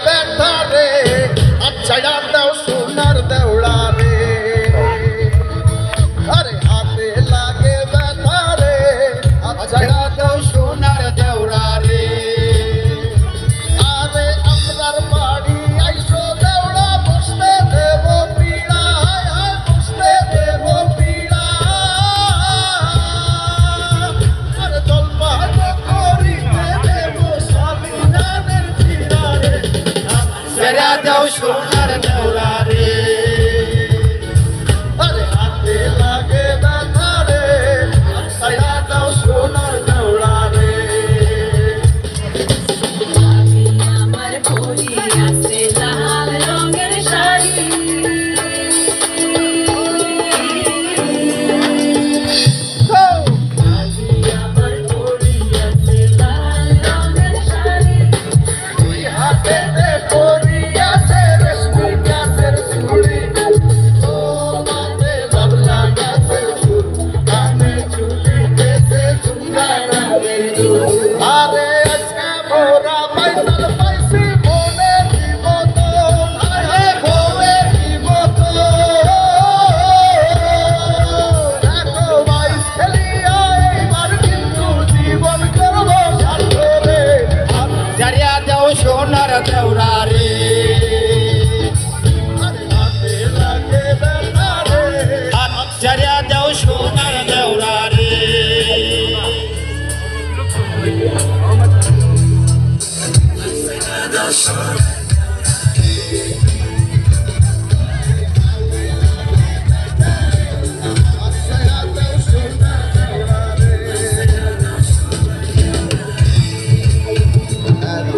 बैठा रे अच्छा दाओ सोनार देवड़ा रे अरे हाथे लागे बैठा रे अच्छा दाओ सोनार देवड़ा रे अरे अमरार बाड़ी आइसो देवड़ा बसते देवो पीड़ा हाय बसते देवो पीड़ा अरे जलपा करिते देवो स्वामीनाथेर पीड़ा रे सेरा दाओ सोनार देवड़ा रे अरे हाथे लागे बैठा रे अच्छा दाओ सोनार देवड़ा रे আমার পরি আছে লাল রঙের শাড়ি আমার পরি আছে লাল রঙের শাড়ি তুই হাতেতে পরিয়াছে রেশমি গাছের চুড়ি ও মাতে বাবলা গাছের ফুল কানে চুলিতেছে ঝুমকারা রে আরে আজকে মোরা পয়সা পাইছি মনে দিব তো হায় হায় মনে দিব তো রাখো বাইস খেলিয়া এইবার কিন্তু জীবন করবো শান্ত রে জারিয়া দাও সোনার দেওড়া রে আরে হাতে লাগে ব্যথা রে জারিয়া দাও সোনার দেওড়া রে এত